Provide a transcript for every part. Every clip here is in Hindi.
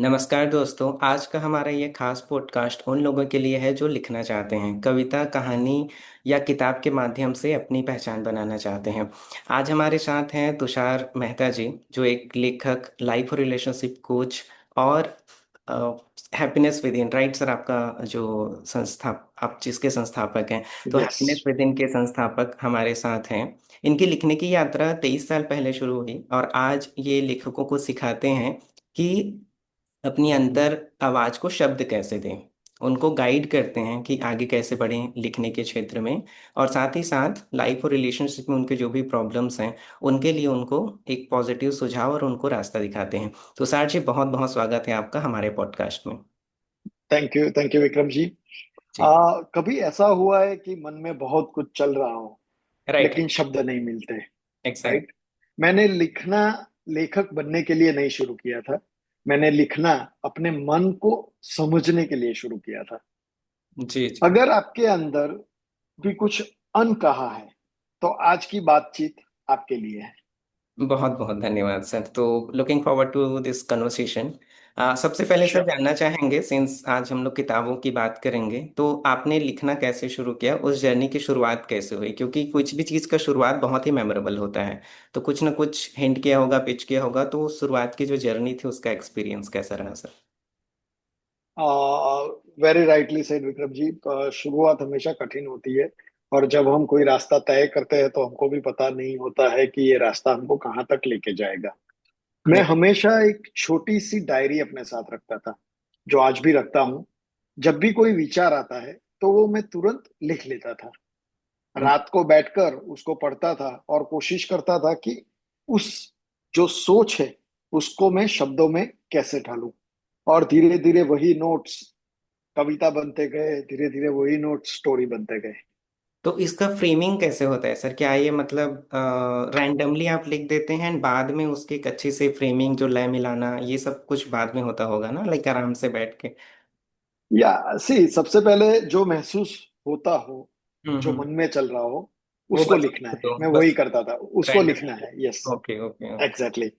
नमस्कार दोस्तों। आज का हमारा ये खास पॉडकास्ट उन लोगों के लिए है जो लिखना चाहते हैं, कविता, कहानी या किताब के माध्यम से अपनी पहचान बनाना चाहते हैं। आज हमारे साथ हैं तुषार मेहता जी, जो एक लेखक, लाइफ और रिलेशनशिप कोच और happiness with in, right sir, आपका जो संस्था, आप जिसके संस्थापक हैं, तो यस। हैप्पीनेस विद इन के संस्थापक हमारे साथ हैं। इनकी लिखने की यात्रा 23 साल पहले शुरू हुई और आज ये लेखकों को सिखाते हैं कि अपनी अंतर आवाज को शब्द कैसे दें। उनको गाइड करते हैं कि आगे कैसे बढ़ें लिखने के क्षेत्र में, और साथ ही साथ लाइफ और रिलेशनशिप में उनके जो भी प्रॉब्लम्स हैं उनके लिए उनको एक पॉजिटिव सुझाव और उनको रास्ता दिखाते हैं। तो सर जी, बहुत बहुत स्वागत है आपका हमारे पॉडकास्ट में। Thank you Vikram ji. जी। कभी ऐसा हुआ है कि मन में बहुत कुछ चल रहा हो राइट, लेकिन राइट। शब्द नहीं मिलते? एग्जैक्ट। राइट। मैंने लिखना लेखक बनने के लिए नहीं शुरू किया था। मैंने लिखना अपने मन को समझने के लिए शुरू किया था। जी, जी। अगर आपके अंदर भी कुछ अनकहा है तो आज की बातचीत आपके लिए है। बहुत बहुत धन्यवाद सर। तो looking forward to this conversation. सबसे पहले सर श्योर। जानना चाहेंगे, सिंस आज हम लोग किताबों की बात करेंगे, तो आपने लिखना कैसे शुरू किया, उस जर्नी की शुरुआत कैसे हुई? क्योंकि कुछ भी चीज़ का शुरुआत बहुत ही मेमोरेबल होता है। तो कुछ ना कुछ हिंट किया होगा, पिच किया होगा, तो उस शुरुआत की जो जर्नी थी उसका एक्सपीरियंस कैसा रहा sir? Very rightly said Vikram ji. शुरुआत हमेशा कठिन होती है। और जब हम कोई रास्ता तय करते हैं तो हमको भी पता नहीं होता है कि ये रास्ता हमको कहाँ तक लेके जाएगा। मैं हमेशा एक छोटी सी डायरी अपने साथ रखता था, जो आज भी रखता हूँ। जब भी कोई विचार आता है तो वो मैं तुरंत लिख लेता था। रात को बैठकर उसको पढ़ता था और कोशिश करता था कि उस जो सोच है उसको मैं शब्दों में कैसे ढालूं। और धीरे धीरे वही नोट्स कविता बनते गए, धीरे धीरे वही नोट्स स्टोरी बनते गए। तो इसका फ्रेमिंग कैसे होता है सर? क्या ये मतलब रैंडमली आप लिख देते हैं and बाद में उसकी एक अच्छी से फ्रेमिंग, जो लय मिलाना, ये सब कुछ बाद में होता होगा ना, लाइक आराम से बैठ के? या सी सबसे पहले जो महसूस होता हो, जो हम्म। मन में चल रहा हो, वो उसको बस लिखना लिख है। दो मैं वही बस। करता था, उसको रैंडम लिखना लिख है। यस, दो। Okay, okay, okay. एग्जैक्टली।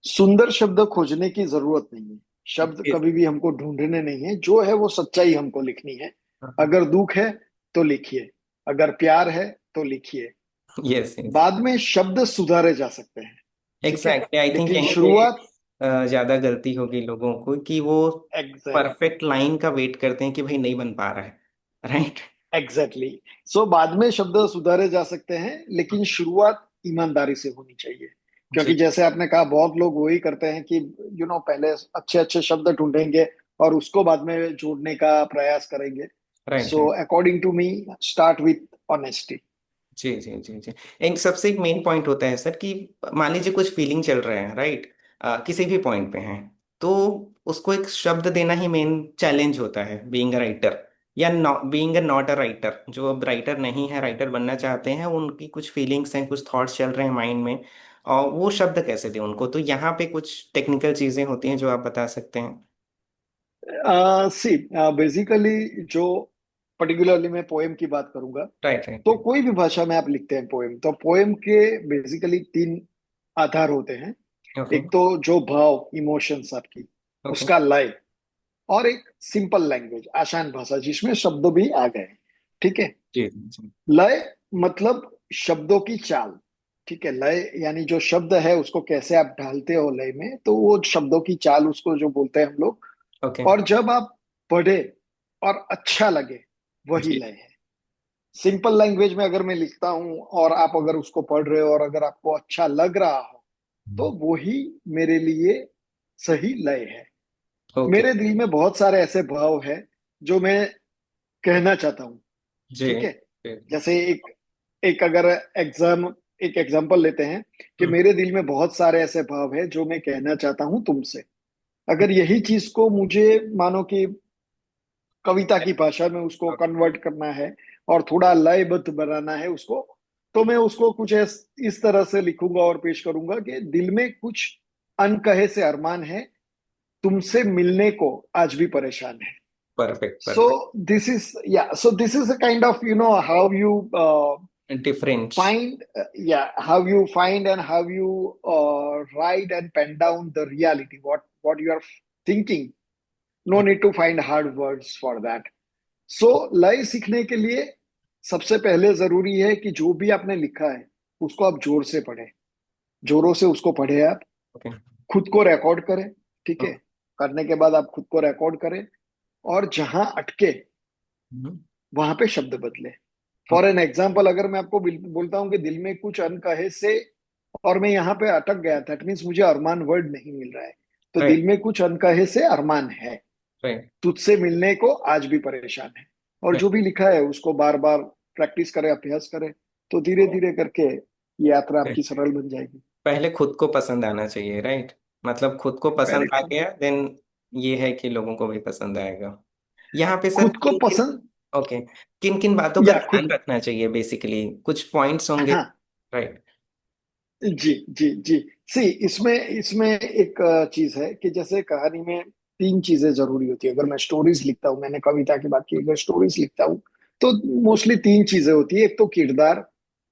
सुंदर शब्द खोजने की जरूरत नहीं है। शब्द जी। कभी भी हमको ढूंढने नहीं है, जो है वो सच्चाई हमको लिखनी है। अगर दुख है तो लिखिए, अगर प्यार है तो लिखिए। Yes, yes. बाद में शब्द सुधारे जा सकते हैं। ठीक है, एग्जैक्टली, आई थिंक लेकिन यहीं पे शुरुआत। ज्यादा गलती होगी लोगों को कि वो एग्जैक्ट परफेक्ट लाइन का वेट करते हैं कि भाई नहीं बन पा रहा है। राइट। एग्जैक्टली। सो बाद में शब्द सुधारे जा सकते हैं, लेकिन शुरुआत ईमानदारी से होनी चाहिए। क्योंकि जी। जैसे आपने कहा, बहुत लोग वही करते हैं कि पहले अच्छे अच्छे शब्द ढूंढेंगे और उसको बाद में जोड़ने का प्रयास करेंगे। Right, so right. According to me, start with honesty. जी, जी, जी, जी। एक सबसे एक मेन पॉइंट होता है सर कि मान लीजिए कुछ फीलिंग चल रहे हैं, राइट, किसी भी पॉइंट पे हैं, तो उसको एक शब्द देना ही मेन चैलेंज होता है, बीइंग अ राइटर या being a not a writer. जो अब राइटर नहीं है, राइटर बनना चाहते हैं, उनकी कुछ फीलिंग्स हैं, कुछ थॉट्स चल रहे हैं माइंड में, और वो शब्द कैसे दें उनको? तो यहाँ पे कुछ टेक्निकल चीजें होती हैं जो आप बता सकते हैं। सी बेसिकली जो पर्टिकुलरली मैं पोएम की बात करूंगा, राइट, राइट, तो राइट। कोई भी भाषा में आप लिखते हैं पोएम, तो पोएम के बेसिकली तीन आधार होते हैं। ओके, एक तो जो भाव, इमोशंस आपकी, ओके। उसका लय, और एक सिंपल लैंग्वेज, आसान भाषा जिसमें शब्द भी आ गए। ठीक है। जी, जी। लय मतलब शब्दों की चाल। ठीक है, लय यानी जो शब्द है उसको कैसे आप ढालते हो लय में, तो वो शब्दों की चाल, उसको जो बोलते हैं हम लोग। ओके। और जब आप पढ़े और अच्छा लगे, वही जी। लय है। सिंपल लैंग्वेज में अगर मैं लिखता हूं और आप अगर उसको पढ़ रहे हो और अगर आपको अच्छा लग रहा हो, तो वही मेरे लिए सही लय है। ओके। मेरे दिल में बहुत सारे ऐसे भाव हैं जो मैं कहना चाहता हूँ। जी, ठीक है। जी। जैसे एक एक अगर एक एग्जांपल लेते हैं कि मेरे दिल में बहुत सारे ऐसे भाव हैं जो मैं कहना चाहता हूँ तुमसे। अगर यही चीज को मुझे, मानो कि कविता की भाषा में उसको कन्वर्ट करना है और थोड़ा लयबद्ध बनाना है उसको, तो मैं उसको कुछ इस तरह से लिखूंगा और पेश करूंगा कि दिल में कुछ अनकहे से अरमान है, तुमसे मिलने को आज भी परेशान है। Perfect, So perfect. this is a kind of, how you difference. find, how you find and how you write and pen down the reality, what you are thinking, no need to find hard words for that. So लय सीखने के लिए सबसे पहले जरूरी है कि जो भी आपने लिखा है उसको आप जोर से पढ़ें, जोरों से उसको पढ़े आप, ओके। खुद को रिकॉर्ड करें। ठीक है, ओके। करने के बाद आप खुद को रिकॉर्ड करें, और जहां अटके वहां पे शब्द बदले। फॉर एन एग्जाम्पल, अगर मैं आपको बोलता हूँ कि दिल में कुछ अनकहे से, और मैं यहाँ पे अटक गया, दैट मीन्स मुझे अरमान वर्ड नहीं मिल रहा है। तो राइट। दिल में कुछ अनकहे से अरमान है, राइट। तुझसे मिलने को आज भी परेशान है। और राइट। जो भी लिखा है उसको बार बार प्रैक्टिस करें, अभ्यास करें, तो धीरे धीरे करके ये यात्रा आपकी सरल बन जाएगी। पहले खुद को पसंद आना चाहिए, राइट। मतलब खुद को पहले पसंद आ खुद गया, देन ये है कि लोगों को भी पसंद आएगा। यहाँ पे सर खुद को किन किन, पसंद, ओके, किन किन बातों का या ध्यान खुद, रखना चाहिए, बेसिकली कुछ पॉइंट्स होंगे। हाँ, राइट। जी जी जी। सी, इसमें इसमें एक चीज है कि जैसे कहानी में तीन चीजें जरूरी होती है। अगर मैं स्टोरीज लिखता हूँ, मैंने कविता की बात की, अगर स्टोरीज लिखता हूँ तो मोस्टली तीन चीजें होती है। एक तो किरदार,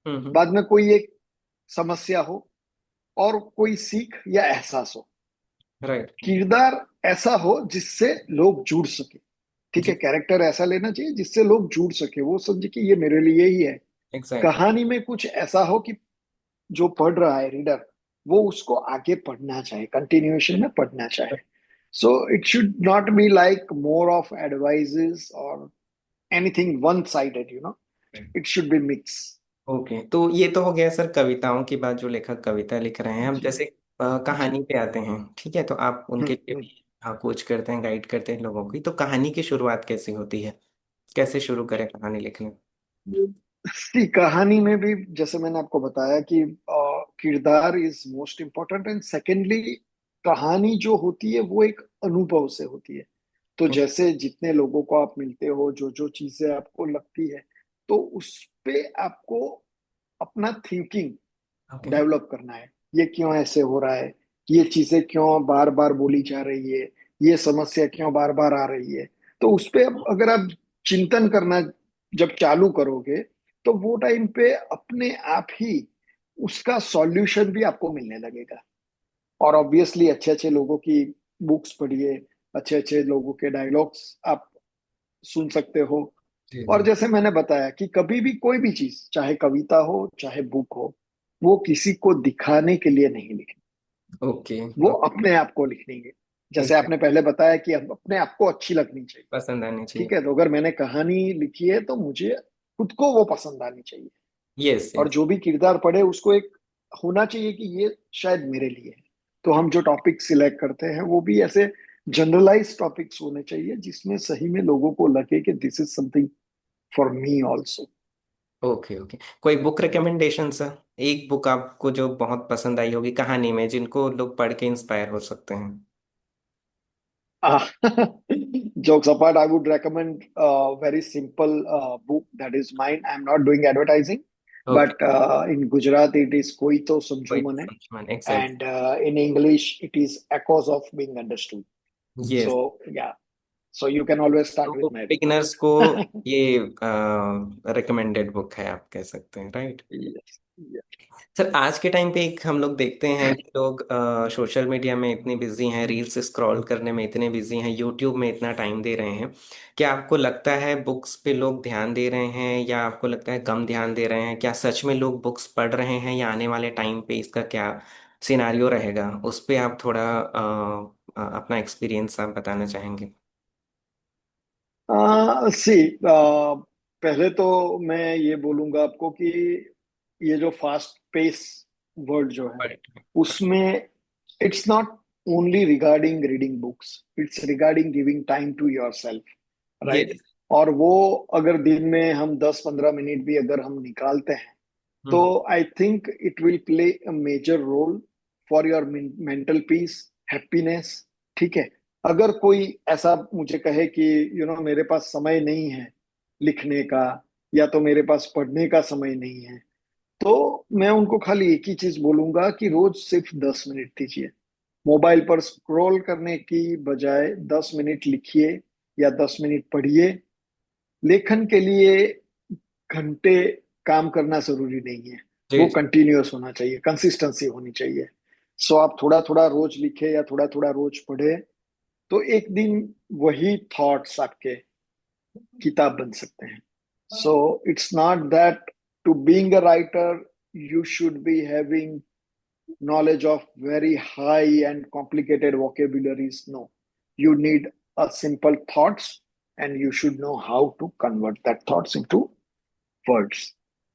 हम्म। बाद में कोई एक समस्या हो, और कोई सीख या एहसास हो। राइट। किरदार ऐसा हो जिससे लोग जुड़ सके। ठीक है, जी। कैरेक्टर ऐसा लेना चाहिए जिससे लोग जुड़ सके, वो समझे कि ये मेरे लिए ही है। एग्जैक्टली। कहानी में कुछ ऐसा हो कि जो पढ़ रहा है रीडर, वो उसको आगे पढ़ना चाहे, कंटिन्यूएशन में पढ़ना चाहे। So it should not be like more of advices और anything one sided, it should be mix. Okay, तो ये तो हो गया सर कविताओं की बात, जो लेखक कविता लिख रहे हैं। हम जी जैसे जी। कहानी पे आते हैं, ठीक है, तो आप उनके लिए हम्म। भी कोच करते हैं, गाइड करते हैं लोगों की। तो कहानी की शुरुआत कैसे होती है, कैसे शुरू करें कहानी लिखने। सी, कहानी में भी जैसे मैंने आपको बताया कि किरदार is most important, and secondly कहानी जो होती है वो एक अनुभव से होती है। तो जैसे जितने लोगों को आप मिलते हो, जो जो चीजें आपको लगती है, तो उस पे आपको अपना थिंकिंग ओके। डेवलप करना है। ये क्यों ऐसे हो रहा है, ये चीजें क्यों बार बार बोली जा रही है, ये समस्या क्यों बार बार आ रही है। तो उस पे अगर आप चिंतन करना जब चालू करोगे, तो वो टाइम पे अपने आप ही उसका सॉल्यूशन भी आपको मिलने लगेगा। और ऑब्वियसली अच्छे अच्छे लोगों की बुक्स पढ़िए, अच्छे अच्छे लोगों के डायलॉग्स आप सुन सकते हो। जी और जी। जैसे मैंने बताया कि कभी भी कोई भी चीज, चाहे कविता हो चाहे बुक हो, वो किसी को दिखाने के लिए नहीं लिखनी, ओके। वो ओके। अपने आप को लिखनी है। जैसे एग्जैक्ट। आपने पहले बताया कि अब अपने आप को अच्छी लगनी चाहिए। पसंद आनी चाहिए। ठीक है, तो अगर मैंने कहानी लिखी है तो मुझे खुद को वो पसंद आनी चाहिए। यस और यस। जो भी किरदार पढ़े उसको एक होना चाहिए कि ये शायद मेरे लिए है। तो हम जो टॉपिक सिलेक्ट करते हैं वो भी ऐसे जनरलाइज टॉपिक्स होने चाहिए जिसमें सही में लोगों को लगे कि this is something for me also. Okay okay, कोई बुक रिकमेंडेशन सर, एक बुक आपको जो बहुत पसंद आई होगी कहानी में, जिनको लोग पढ़ के इंस्पायर हो सकते हैं। Jokes apart, I would recommend a very simple book that is mine. I'm not doing advertising, okay. but in Gujarati it is Koi To कोई Samjho Mane, समझ, exact. and in English it is Echoes of Being Understood. Yes. So yeah, so you can always start तो with my book. बिगिनर्स को ये रिकमेंडेड बुक है, आप कह सकते हैं, राइट। Yes, yes. सर आज के टाइम पे एक हम लोग देखते हैं कि लोग सोशल मीडिया में इतने बिजी हैं, रील्स स्क्रॉल करने में इतने बिजी हैं, यूट्यूब में इतना टाइम दे रहे हैं। क्या आपको लगता है बुक्स पे लोग ध्यान दे रहे हैं, या आपको लगता है कम ध्यान दे रहे हैं? क्या सच में लोग बुक्स पढ़ रहे हैं, या आने वाले टाइम पे इसका क्या सिनारियो रहेगा, उस पे आप थोड़ा अपना एक्सपीरियंस आप बताना चाहेंगे। सी, पहले तो मैं ये बोलूंगा आपको कि ये जो फास्ट पेस वर्ल्ड जो है, उसमें it's not only regarding reading books, it's regarding giving time to yourself, ये। राइट। और वो अगर दिन में हम 10-15 मिनट भी अगर हम निकालते हैं, तो hmm. I think it will play a major role for your mental peace, happiness. ठीक है, अगर कोई ऐसा मुझे कहे कि मेरे पास समय नहीं है लिखने का, या तो मेरे पास पढ़ने का समय नहीं है, तो मैं उनको खाली एक ही चीज बोलूंगा कि रोज सिर्फ 10 मिनट दीजिए। मोबाइल पर स्क्रॉल करने की बजाय 10 मिनट लिखिए या 10 मिनट पढ़िए। लेखन के लिए घंटे काम करना जरूरी नहीं है, जी वो जी। कंटिन्यूअस होना चाहिए, कंसिस्टेंसी होनी चाहिए। सो आप थोड़ा थोड़ा रोज लिखे या थोड़ा थोड़ा रोज पढ़े, तो एक दिन वही थॉट्स आपके किताब बन सकते हैं. So it's not that to being a writer you should be having knowledge of very high and complicated vocabularies. No, you need a simple thoughts, and you should know how to convert that thoughts into words.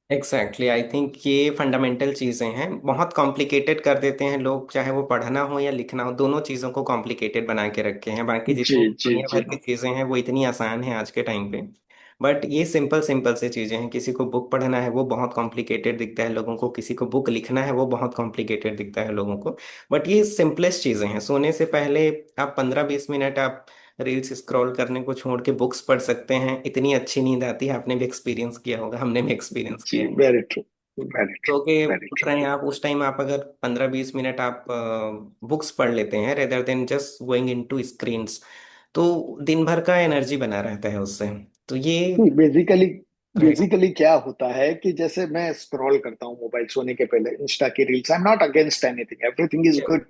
Exactly I think ये फंडामेंटल चीज़ें हैं, बहुत कॉम्प्लिकेटेड कर देते हैं लोग, चाहे वो पढ़ना हो या लिखना हो, दोनों चीज़ों को कॉम्प्लिकेटेड बना के रखे हैं। बाकी जी जितनी जी दुनिया जी. भर की चीज़ें हैं वो इतनी आसान है आज के टाइम पे। बट ये सिंपल सिंपल से चीज़ें हैं। किसी को बुक पढ़ना है वो बहुत कॉम्प्लिकेटेड दिखता है लोगों को, किसी को बुक लिखना है वो बहुत कॉम्प्लिकेटेड दिखता है लोगों को। बट ये सिंपलेस्ट चीज़ें हैं। सोने से पहले आप 15-20 मिनट आप रील्स स्क्रॉल करने को छोड़ के बुक्स पढ़ सकते हैं, इतनी अच्छी नींद आती है। आपने भी एक्सपीरियंस किया होगा, हमने भी एक्सपीरियंस जी, किया है। वेरी ट्रू, वेरी ट्रू, सो के वेरी उठ ट्रू. रहे हैं आप, उस टाइम आप अगर 15-20 मिनट आप बुक्स पढ़ लेते हैं rather than just going into screens, तो दिन भर का एनर्जी बना रहता है उससे। तो ये बेसिकली राइट। बेसिकली क्या होता है कि जैसे मैं स्क्रॉल करता हूँ मोबाइल सोने के पहले इंस्टा की reels. I am not against anything, everything is good,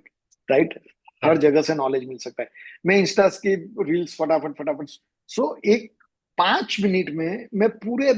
right. हर जगह से नॉलेज मिल सकता है. मैं इंस्टा की रील्स फटाफट फटाफट. सो एक 5 मिनट में मैं पूरे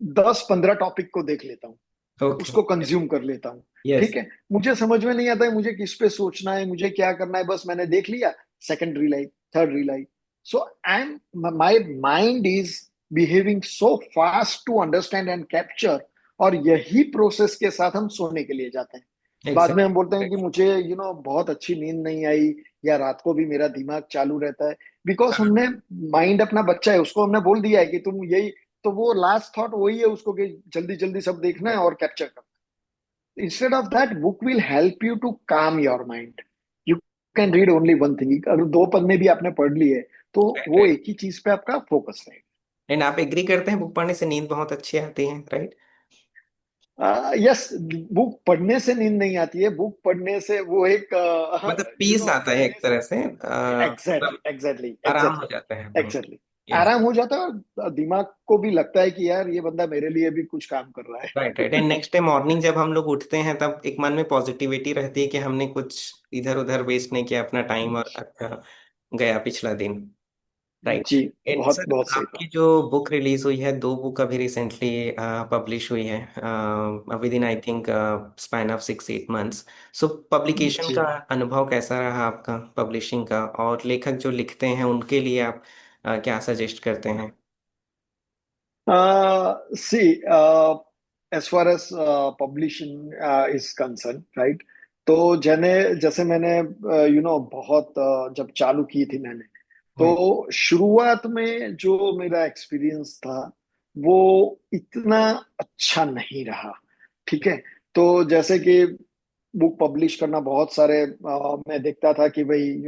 10-15 टॉपिक को देख लेता हूँ, ओके। उसको कंज्यूम कर लेता हूँ. यस। ठीक है, मुझे समझ में नहीं आता है मुझे किस पे सोचना है, मुझे क्या करना है, बस मैंने देख लिया. सेकंड रील आई, थर्ड रील आई. So I am my mind is behaving so fast to understand and capture. और यही प्रोसेस के साथ हम सोने के लिए जाते हैं. बाद में हम बोलते हैं कि एग्जैक्ट। मुझे बहुत अच्छी नींद नहीं आई, या रात को भी मेरा दिमाग चालू रहता है. बिकॉज हमने, माइंड अपना बच्चा है, उसको हमने बोल दिया है कि तुम यही, तो वो लास्ट थॉट वही है उसको कि जल्दी जल्दी सब देखना है और कैप्चर करना. Instead of that, book will help you to calm your mind. You can read only one thing. अगर 2 पन्ने भी आपने पढ़ लिए तो वो राइट। एक ही चीज पे आपका फोकस रहेगा. एंड आप एग्री करते हैं बुक पढ़ने से नींद बहुत अच्छी आती है, राइट? यस. बुक पढ़ने से नींद नहीं आती है, बुक पढ़ने से वो एक मतलब पीस आता है एक पढ़ने से. तरह से, एग्जैक्टली मतलब एग्जैक्टली आराम हो एग्जैक्टली जाता है एकदम। एग्जैक्टली. यस। आराम हो जाता है और दिमाग को भी लगता है कि यार ये बंदा मेरे लिए भी कुछ काम कर रहा राइट राइट। एंड है. नेक्स्ट डे मॉर्निंग जब हम लोग उठते हैं तब एक मन में पॉजिटिविटी रहती है कि हमने कुछ इधर उधर वेस्ट नहीं किया अपना टाइम, और अच्छा गया पिछला दिन। राइट। जी, एंड बहुत सर, बहुत सही बात. आपकी जो बुक रिलीज हुई है, 2 बुक अभी रिसेंटली पब्लिश हुई है with in I think span of 6-8 months. So publication का जी. अनुभव कैसा रहा आपका, पब्लिशिंग का? और लेखक जो लिखते हैं उनके लिए आप क्या सजेस्ट करते हैं? See, as far as publishing is concerned, right? तो जने जैसे मैंने बहुत जब चालू की थी मैंने, हम्म। तो शुरुआत में जो मेरा एक्सपीरियंस था वो इतना अच्छा नहीं रहा. ठीक है. तो जैसे कि बुक पब्लिश करना बहुत सारे, मैं देखता था कि भाई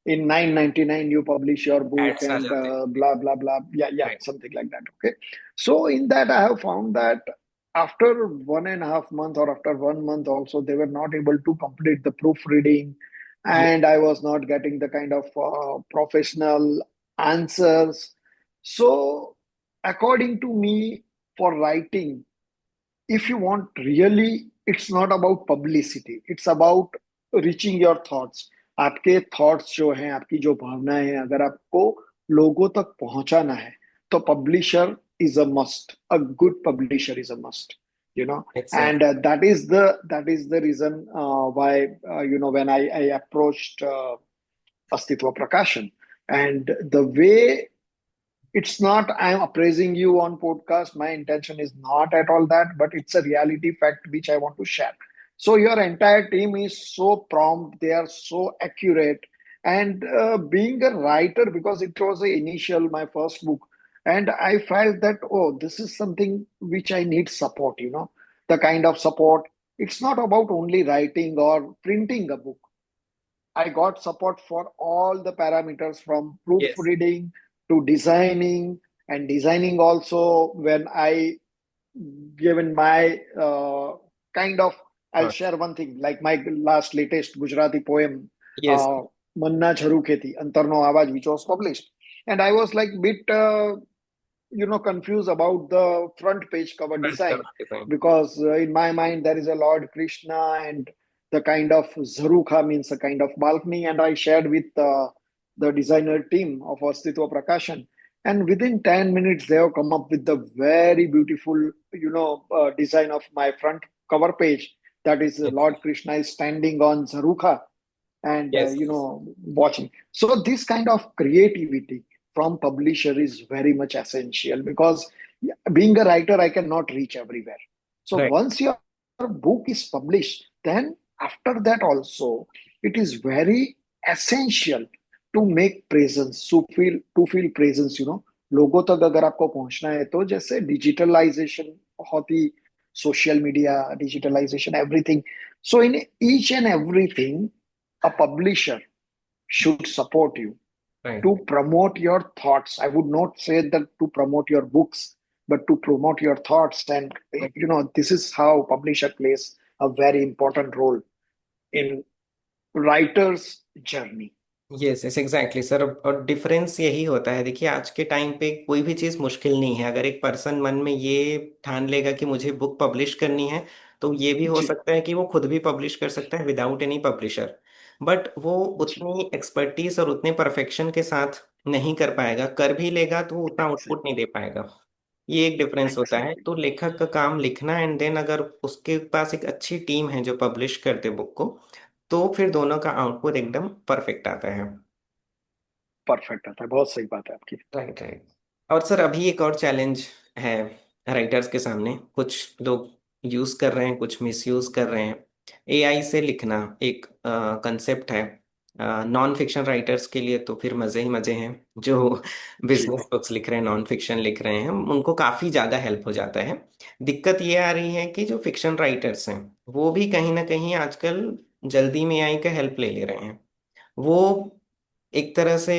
in 999 you publish your book ads आ and जाते हैं। blah blah blah, yeah, right. something like that. Okay. So in that I have found that after 1.5 month or after 1 month also they were not able to complete the proofreading, ये and I was not getting the kind of professional answers. So according to me, for writing, if you want really, it's not about publicity, it's about reaching your thoughts. आपके थॉट्स जो हैं, आपकी जो भावनाएं हैं, अगर आपको लोगों तक पहुंचाना है तो publisher is a must. A good publisher is a must, you know. And exact. that is the reason why when I approached Astitva Prakashan, and the way, it's not I'm appraising you on podcast, my intention is not at all that, but it's a reality fact which I want to share. So your entire team is so prompt, they are so accurate. And being a writer, because it was the initial my first book, and I felt that, oh, this is something which I need support, the kind of support. It's not about only writing or printing a book. I got support for all the parameters from yes. proofreading to designing, and designing also when I given my kind of, I'll share one thing like my last latest Gujarati poem, yes. uh, Manna Jharuketi, Antarno Awaj, which was published. And I was like bit confused about the front page cover front design, cover design. because in my mind there is a Lord Krishna, and the kind of zarukha means a kind of balcony, and I shared with the designer team of Astitva Prakashan. And within 10 minutes, they have come up with the very beautiful, design of my front cover page. That is Yes. Lord Krishna is standing on Zarukha and, Yes. watching. So this kind of creativity from publisher is very much essential, because being a writer, I cannot reach everywhere. So Right. once your book is published, then after that also, it is very essential to make presence, to feel presence, लोगों तक अगर आपको पहुंचना है तो जैसे डिजिटलाइजेशन बहुत ही, social media digitalisation everything. So in each and everything, a publisher should support you Right. to promote your thoughts. I would not say that to promote your books, but to promote your thoughts. And this is how publisher plays a very important role in writer's journey. Yes yes exactly sir. और डिफरेंस यही होता है. देखिए आज के टाइम पे कोई भी चीज़ मुश्किल नहीं है. अगर एक पर्सन मन में ये ठान लेगा कि मुझे बुक पब्लिश करनी है, तो ये भी हो जी. सकता है कि वो खुद भी पब्लिश कर सकता है विदाउट एनी पब्लिशर. बट वो जी. उतनी एक्सपर्टीज और उतने परफेक्शन के साथ नहीं कर पाएगा. कर भी लेगा तो वो उतना आउटपुट नहीं दे पाएगा. ये एक डिफरेंस होता है. एग्जैक्टली. तो लेखक का काम लिखना, एंड देन अगर उसके पास एक अच्छी टीम है जो पब्लिश करते बुक को, तो फिर दोनों का आउटपुट एकदम परफेक्ट आता है. परफेक्ट आता है. बहुत सही बात है आपकी. Right right. और सर अभी एक और चैलेंज है राइटर्स के सामने. कुछ लोग यूज कर रहे हैं, कुछ मिसयूज कर रहे हैं. एआई से लिखना एक कंसेप्ट है. नॉन फिक्शन राइटर्स के लिए तो फिर मजे ही मजे हैं. जो जी. बिजनेस बुक्स लिख रहे हैं, नॉन फिक्शन लिख रहे हैं, उनको काफी ज्यादा हेल्प हो जाता है. दिक्कत ये आ रही है कि जो फिक्शन राइटर्स हैं वो भी कहीं ना कहीं आजकल जल्दी में एआई का हेल्प ले ले रहे हैं. वो एक तरह से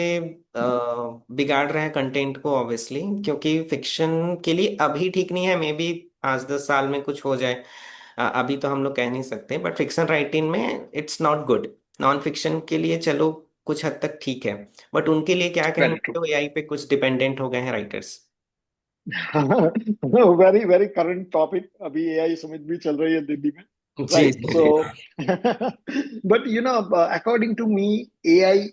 बिगाड़ रहे हैं कंटेंट को ऑब्वियसली, क्योंकि फिक्शन के लिए अभी ठीक नहीं है. मे बी 5-10 साल में कुछ हो जाए. अभी तो हम लोग कह नहीं सकते. बट फिक्शन राइटिंग में it's not good. Non fiction के लिए चलो कुछ हद तक ठीक है. बट उनके लिए क्या कहेंगे वेरी ट्रू. जो एआई पे कुछ डिपेंडेंट हो गए हैं writers. Very very current topic. अभी एआई समिट भी चल रही है दिल्ली में. जी राइट. जी सो जी. But according to me, AI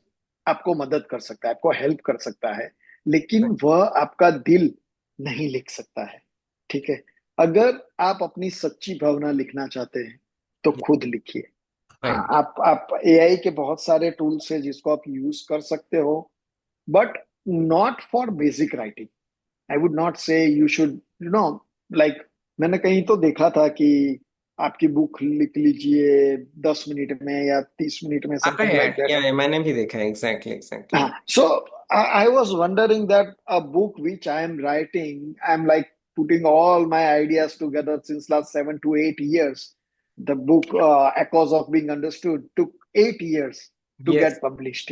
आपको मदद कर सकता है, आपको हेल्प कर सकता है, लेकिन वह आपका दिल नहीं लिख सकता है. ठीक है. अगर आप अपनी सच्ची भावना लिखना चाहते हैं तो खुद लिखिए. हाँ, राइट. आप एआई के बहुत सारे टूल्स हैं जिसको आप यूज कर सकते हो, but not for basic writing. I would not से यू शुड, लाइक, मैंने कहीं तो देखा था कि आपकी बुक लिख लीजिए 10 मिनट में या 30 मिनट में, आता समथिंग है लाइक ऐड दैट. किया है, मैंने भी देखा है. Exactly exactly. So I was wondering that a book which I am writing, I'm like putting all my ideas together since last 7 to 8 years. The book Echoes of Being Understood took 8 years to yes. get published.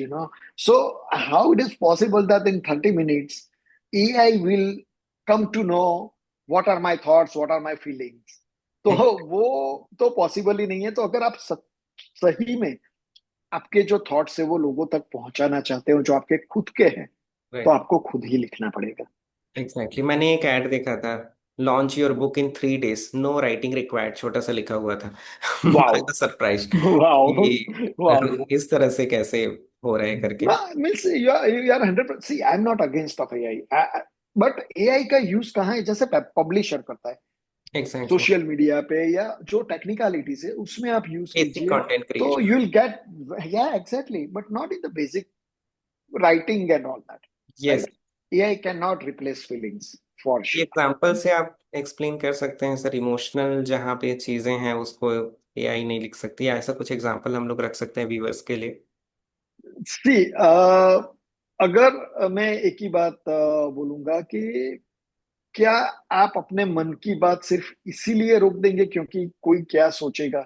So how it is possible that in 30 minutes AI will come to know what are my thoughts, what are my feelings? तो वो तो पॉसिबल ही नहीं है. तो अगर आप सही में आपके जो थॉट्स है वो लोगों तक पहुंचाना चाहते हो, जो आपके खुद के हैं, तो राइट. आपको खुद ही लिखना पड़ेगा. एग्जैक्टली. मैंने एक ऐड देखा था. Launch your book in 3 days, no writing required, छोटा सा लिखा हुआ था. Wow. I was surprised wow. कि वाओ. इस तरह से कैसे हो रहे हैं करके. Means you are 100%. See, I am not against of AI, but AI का यूज कहाँ है? जैसे पब्लिशर करता है एग्जैक्टली. सोशल मीडिया पे, या जो टेक्निकलिटीज है उसमें आप यूज बेसिक कीजिए, कंटेंट तो क्रिएशन. You will get. या exactly, but not in the basic writing and all that, yes. right? AI cannot replace feelings for ये sure. एग्जांपल से आप एक्सप्लेन कर सकते हैं सर? इमोशनल जहाँ पे चीजें हैं उसको एआई नहीं लिख सकती, ऐसा कुछ एग्जांपल हम लोग रख सकते हैं व्यूअर्स के लिए? सी, अगर मैं एक ही बात बोलूंगा कि क्या आप अपने मन की बात सिर्फ इसीलिए रोक देंगे क्योंकि कोई क्या सोचेगा?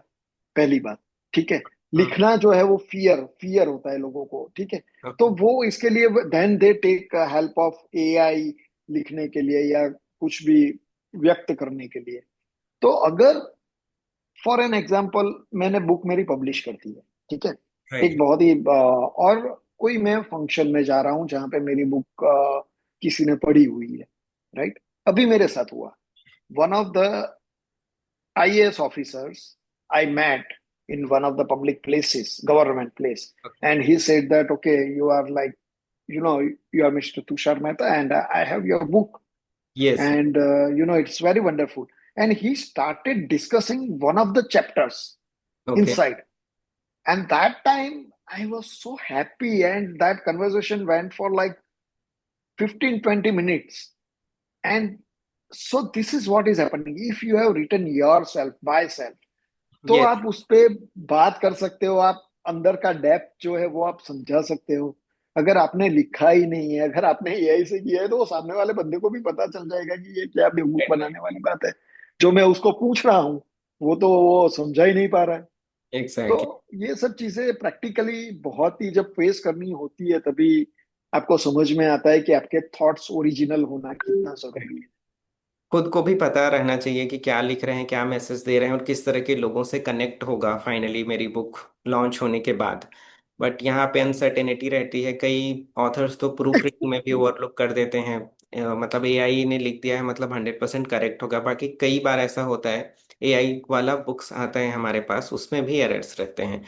पहली बात. ठीक है. हम्म. लिखना जो है वो फियर फियर होता है लोगों को. ठीक है. तो ओके. वो इसके लिए then they take help of AI लिखने के लिए या कुछ भी व्यक्त करने के लिए. तो अगर फॉर एन एग्जाम्पल मैंने बुक मेरी पब्लिश कर दी है, ठीक है, एक राइट. बहुत ही और कोई मैं फंक्शन में जा रहा हूँ जहां पे मेरी बुक किसी ने पढ़ी हुई है, राइट. अभी मेरे साथ हुआ, one of the IAS officers I met in one of the public places, government place, and he said that, okay, you are like you know, you are Mr. Tushar Mehta, and I have your book, yes. and you know, it's very wonderful. And he started discussing one of the chapters okay. inside, and that time I was so happy, and that conversation went for like 15-20 minutes. And so this is what is happening. If you have written yourself by self, तो यस। आप उस पे बात कर सकते हो, आप अंदर का डेप्थ जो है वो आप समझा सकते हो। अगर आपने लिखा ही नहीं है, अगर आपने एआई से किया है, तो वो सामने वाले बंदे को भी पता चल जाएगा कि ये क्या बेवकूफ बनाने वाली बात है। जो मैं उसको पूछ रहा हूँ वो तो वो समझा ही नहीं पा रहा है। एग्जैक्टली। तो ये सब चीजें प्रैक्टिकली बहुत ही जब फेस करनी होती है, तभी आपको समझ में आता है कि आपके थॉट्स ओरिजिनल होना कितना जरूरी है। खुद को भी पता रहना चाहिए कि क्या लिख रहे हैं, क्या मैसेज दे रहे हैं और किस तरह के लोगों से कनेक्ट होगा फाइनली मेरी बुक लॉन्च होने के बाद। बट यहाँ पे अनसर्टेनिटी रहती है। कई ऑथर्स तो प्रूफ रीडिंग में भी ओवरलुक कर देते हैं। मतलब एआई ने लिख दिया है मतलब 100% करेक्ट होगा। बाकी कई बार ऐसा होता है एआई वाला बुक्स आता है हमारे पास, उसमें भी एरर्स रहते हैं।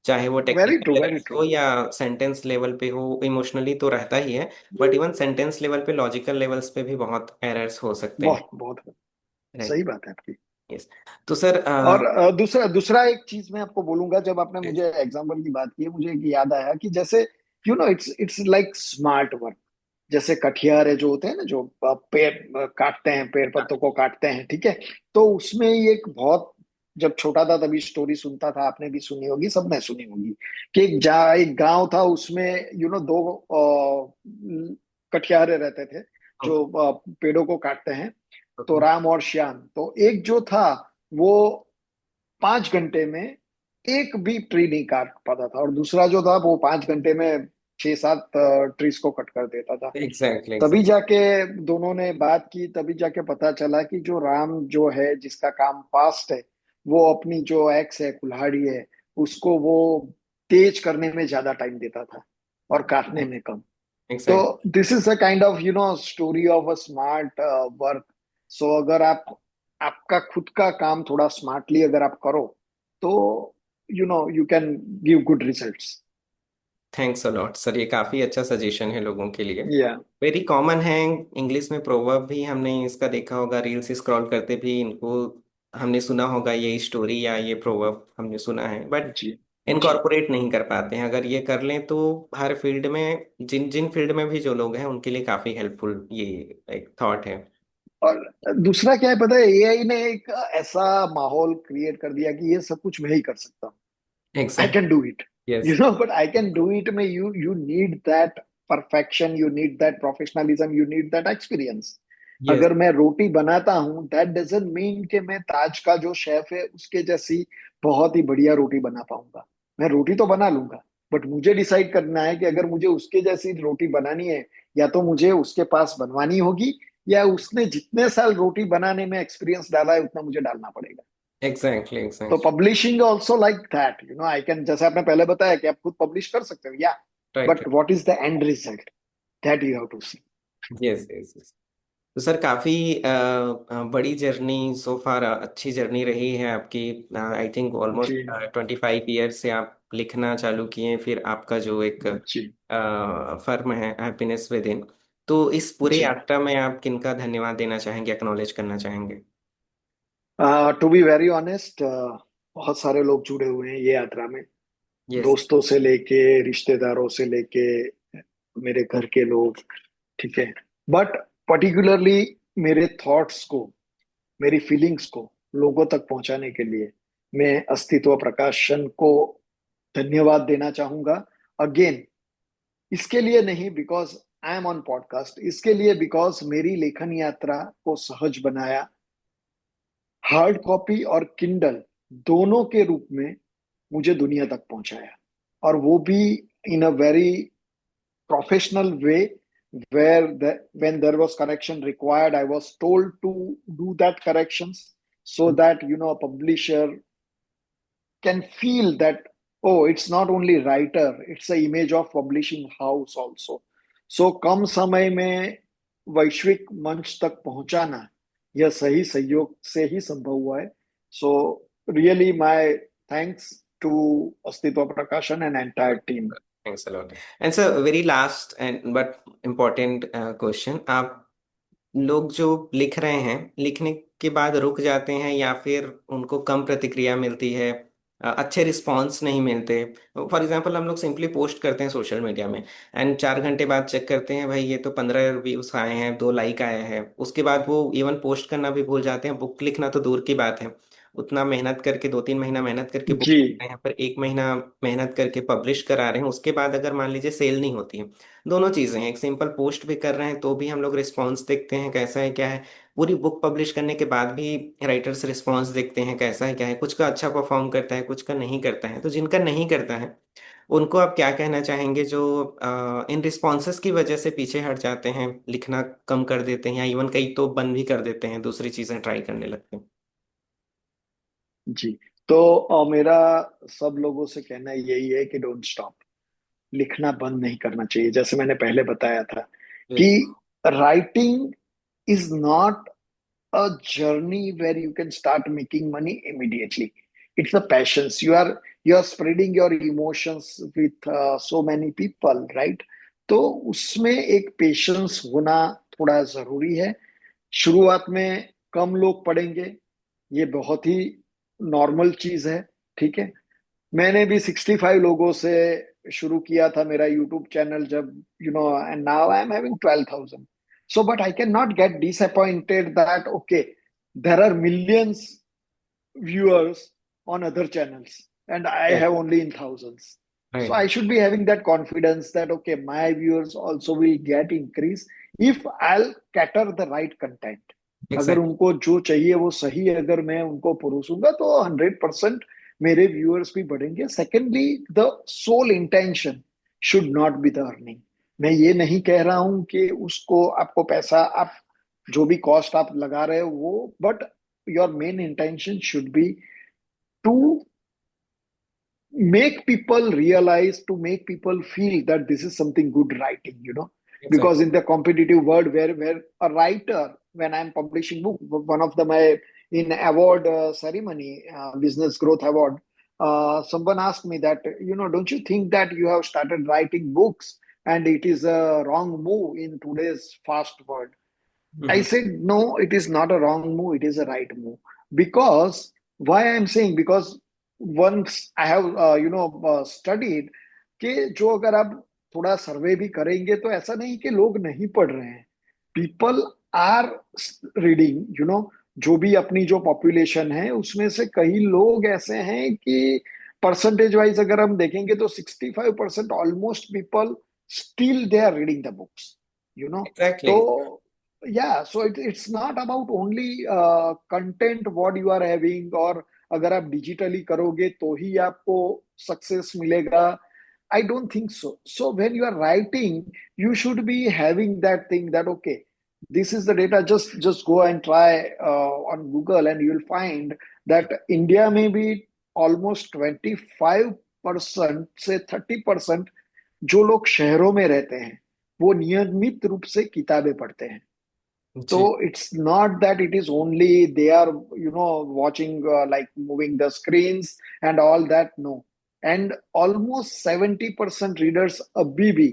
चाहे वो very true, technical very errors true. हो या सेंटेंस लेवल पे हो, इमोशनली तो रहता ही है। बट इवन सेंटेंस लेवल पे, लॉजिकल लेवल्स पे भी बहुत एरर्स हो सकते हैं। बहुत बहुत राइट। सही बात है आपकी। यस। तो सर और दूसरा दूसरा एक चीज मैं आपको बोलूंगा, जब आपने मुझे एग्जाम्पल की बात की है, मुझे एक याद आया कि जैसे you know, it's like smart work. जैसे कठियारे जो होते हैं ना, जो पेड़ काटते हैं, पेड़ पत्तों को काटते हैं, ठीक है। तो उसमें ये एक बहुत, जब छोटा था तभी स्टोरी सुनता था, आपने भी सुनी होगी, सबने सुनी होगी, कि एक गांव था, उसमें यू नो दो कठियारे रहते थे जो ओके। पेड़ों को काटते हैं। तो ओके। राम और श्याम, तो एक जो था वो 5 घंटे में एक भी ट्री नहीं काट पाता था, और दूसरा जो था वो 5 घंटे में 6-7 ट्रीज को कट कर देता था। एग्जैक्टली तभी एग्जैक्टली। जाके दोनों ने बात की, तभी जाके पता चला कि जो राम जो है, जिसका काम फास्ट है, वो अपनी जो एक्स है, कुल्हाड़ी है, उसको वो तेज करने में ज्यादा टाइम देता था और काटने में कम। तो exact. This is a kind of you know story of a smart work. So अगर आप, आपका खुद का काम थोड़ा स्मार्टली अगर आप करो, तो you know you can give good results. Thanks a lot sir, ये काफ़ी अच्छा सजेशन है लोगों के लिए। या वेरी कॉमन है। इंग्लिश में प्रोवर्ब भी हमने इसका देखा होगा, रील्स स्क्रॉल करते भी इनको हमने सुना होगा, ये स्टोरी या ये प्रोवर्ब हमने सुना है। But ji ji. इनकॉर्पोरेट नहीं कर पाते हैं। अगर ये कर लें तो हर फील्ड में, जिन जिन फील्ड में भी जो लोग हैं उनके लिए काफ़ी हेल्पफुल ये एक थॉट है। और दूसरा क्या है पता है, एआई ने एक ऐसा माहौल क्रिएट कर दिया कि ये सब कुछ मैं ही कर सकता हूँ। I exact. can do it, you yes. know, but I can do it में you need that perfection, you need that professionalism, you need that experience. Yes. अगर मैं रोटी बनाता हूँ, that doesn't mean कि मैं ताज का जो शेफ है उसके जैसी बहुत ही बढ़िया रोटी बना पाऊंगा। मैं रोटी तो बना लूंगा, बट मुझे डिसाइड करना है कि अगर मुझे उसके जैसी रोटी बनानी है, या तो मुझे उसके पास बनवानी होगी, या उसने जितने साल रोटी बनाने में एक्सपीरियंस डाला है उतना मुझे डालना पड़ेगा। एग्जैक्टली तो exactly. Publishing also like that, you know, I can, जैसे आपने पहले बताया कि आप खुद पब्लिश कर सकते हो, या right. But what is the end result, that you have to see. Yes yes. तो सर काफ़ी बड़ी जर्नी सो फार, अच्छी जर्नी रही है आपकी। आई थिंक ऑलमोस्ट जी 25 ईयर से आप लिखना चालू किए, फिर आपका जो एक जी फर्म है हैप्पीनेस विद इन। तो इस पूरे जी। यात्रा में आप किनका धन्यवाद देना चाहेंगे, एक्नॉलेज करना चाहेंगे? टू बी वेरी ऑनेस्ट, बहुत सारे लोग जुड़े हुए हैं ये यात्रा में, यस। दोस्तों से लेके, रिश्तेदारों से लेके, मेरे घर के लोग, ठीक है। बट पर्टिकुलरली मेरे थॉट्स को, मेरी फीलिंग्स को लोगों तक पहुंचाने के लिए मैं अस्तित्व प्रकाशन को धन्यवाद देना चाहूंगा। अगेन, इसके लिए नहीं because I am on podcast, इसके लिए बिकॉज मेरी लेखन यात्रा को सहज बनाया, हार्ड कॉपी और किंडल दोनों के रूप में मुझे दुनिया तक पहुंचाया, और वो भी in a very professional way, when there was correction required, I was told to do that corrections, so that you know a publisher can feel that, oh, it's not only writer, it's a image of publishing house also. So कम समय में वैश्विक मंच तक पहुंचाना, यह सही सहयोग से ही संभव हुआ है। So really my thanks to Astitva Prakashan and entire team. Thanks a lot. And sir, very last and but important question, आप लोग जो लिख रहे हैं, लिखने के बाद रुक जाते हैं या फिर उनको कम प्रतिक्रिया मिलती है, अच्छे रिस्पॉन्स नहीं मिलते। फॉर एग्जांपल हम लोग सिंपली पोस्ट करते हैं सोशल मीडिया में, एंड 4 घंटे बाद चेक करते हैं, भाई ये तो 15 व्यूज आए हैं, 2 लाइक आए हैं, उसके बाद वो इवन पोस्ट करना भी भूल जाते हैं। बुक लिखना तो दूर की बात है, उतना मेहनत करके 2-3 महीना मेहनत करके बुक जी लिख रहे हैं, पर 1 महीना मेहनत करके पब्लिश करा रहे हैं, उसके बाद अगर मान लीजिए सेल नहीं होती है। दोनों चीजें हैं, एक सिंपल पोस्ट भी कर रहे हैं तो भी हम लोग रिस्पॉन्स देखते हैं कैसा है क्या है, पूरी बुक पब्लिश करने के बाद भी राइटर्स रिस्पॉन्स देखते हैं कैसा है क्या है, कुछ का अच्छा परफॉर्म करता है, कुछ का नहीं करता है। तो जिनका नहीं करता है उनको आप क्या कहना चाहेंगे, जो इन रिस्पॉन्सेस की वजह से पीछे हट जाते हैं, लिखना कम कर देते हैं, या इवन कई तो बंद भी कर देते हैं, दूसरी चीजें ट्राई करने लगते हैं। जी। तो मेरा सब लोगों से कहना यही है कि डोंट स्टॉप। लिखना बंद नहीं करना चाहिए। जैसे मैंने पहले बताया था कि बिल्कुल। Writing is not a journey where you can start making money immediately. It's a passions. You are spreading your emotions with so many people, right? तो उसमें एक पेशेंस होना थोड़ा जरूरी है। शुरुआत में कम लोग पढ़ेंगे, ये बहुत ही नॉर्मल चीज है। ठीक है। मैंने भी 65 लोगों से शुरू किया था मेरा यूट्यूब चैनल जब, and now I am having 12,000। So but I can not get disappointed that okay there are millions viewers on other channels and I have only in thousands. So right. I should be having that confidence that okay, my viewers also will get increase if I'll cater the right content. अगर एग्जैक्ट। उनको जो चाहिए वो सही अगर मैं उनको परोसूंगा तो 100% मेरे व्यूअर्स भी बढ़ेंगे। Secondly, the sole intention should not be the earning. मैं ये नहीं कह रहा हूं कि उसको आपको पैसा आप जो भी कॉस्ट आप लगा रहे हो वो, but your main intention should be to make people realize, to make people feel that this is something good writing, because exact. in the competitive world where a writer, when I'm publishing book, one of the my in award ceremony, business growth award, someone asked me that, don't you think that you have started writing books and it is a wrong move in today's fast world? I said, no, it is not a wrong move, it is a right move. Because why I'm saying, because once I have studied कि जो अगर आप थोड़ा सर्वे भी करेंगे तो ऐसा नहीं कि लोग नहीं पढ़ रहे हैं। पीपल आर रीडिंग, जो भी अपनी जो पॉपुलेशन है उसमें से कई लोग ऐसे हैं कि परसेंटेज वाइज अगर हम देखेंगे तो 65% almost people still they are reading the books, you know exactly. तो yeah, so it's not about only content what you are having, और अगर आप डिजिटली करोगे तो ही आपको सक्सेस मिलेगा। I don't think so. So when you are writing, you should be having that thing that okay, this is the data. Just go and try on Google, and you'll find that India may be almost 25% से 30% जो लोग शहरों में रहते हैं वो नियमित रूप से किताबें पढ़ते हैं। जी। So it's not that it is only they are, watching like moving the screens and all that. No. And almost 70% readers अभी भी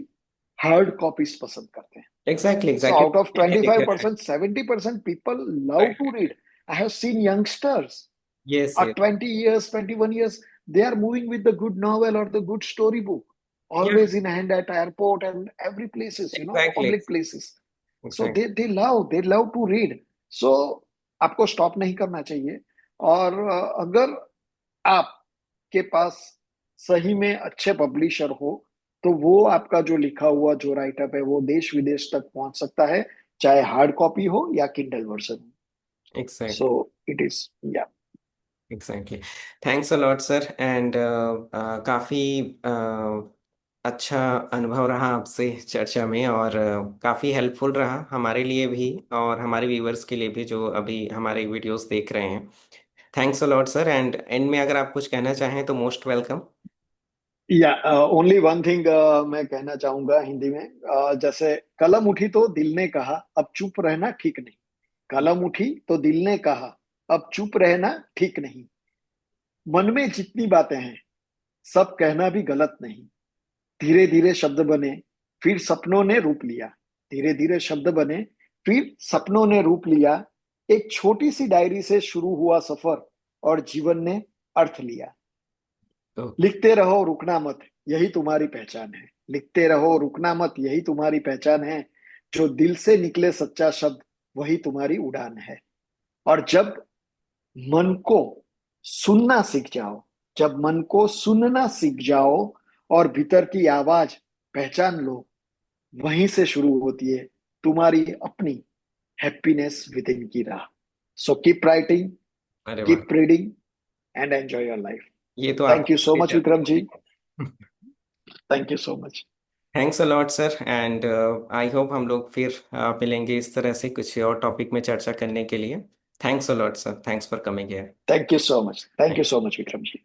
hard copies पसंद करते हैं. Exactly So exactly. out of ये देखा है। 25%, 70% people love to read. I have seen youngsters yes at yes. 20 years, 21 years, they are moving with the good novel or the good storybook, या always in hand at airport and every places, exactly public places. So exactly. they love to read. So आपको स्टॉप नहीं करना चाहिए। और अगर आपके पास सही में अच्छे पब्लिशर हो तो वो आपका जो लिखा हुआ जो राइटअप है वो देश विदेश तक पहुंच सकता है, चाहे हार्ड कॉपी हो या किंडल वर्जन हो। सो एग्जैक्टली इट इज या exactly. Thanks a lot sir, and काफ़ी अच्छा अनुभव रहा आपसे चर्चा में, और काफ़ी हेल्पफुल रहा हमारे लिए भी और हमारे व्यूवर्स के लिए भी जो अभी हमारे वीडियोस देख रहे हैं। Thanks a lot sir, and and में अगर आप कुछ कहना चाहें तो मोस्ट वेलकम। या ओनली वन थिंग मैं कहना चाहूंगा हिंदी में, जैसे कलम उठी तो दिल ने कहा अब चुप रहना ठीक नहीं। कलम उठी तो दिल ने कहा अब चुप रहना ठीक नहीं। मन में जितनी बातें हैं सब कहना भी गलत नहीं। धीरे धीरे शब्द बने, फिर सपनों ने रूप लिया। धीरे धीरे शब्द बने, फिर सपनों ने रूप लिया। एक छोटी सी डायरी से शुरू हुआ सफर, और जीवन ने अर्थ लिया। ओके। लिखते रहो, रुकना मत, यही तुम्हारी पहचान है। लिखते रहो, रुकना मत, यही तुम्हारी पहचान है। जो दिल से निकले सच्चा शब्द, वही तुम्हारी उड़ान है। और जब मन को सुनना सीख जाओ, जब मन को सुनना सीख जाओ और भीतर की आवाज पहचान लो, वहीं से शुरू होती है तुम्हारी अपनी हैप्पीनेस विद इन की राह। सो कीप राइटिंग, अरे वाह, keep reading, and enjoy your life. ये तो थैंक आपने यू सो भी मच जल्दी विक्रम बोल जी। दिया। Thank you so much. Thanks a lot sir, and I hope हम लोग फिर मिलेंगे इस तरह से कुछ और टॉपिक में चर्चा करने के लिए। Thanks a lot sir, thanks for coming here. Thank you so much, thank you thank so much Vikram ji.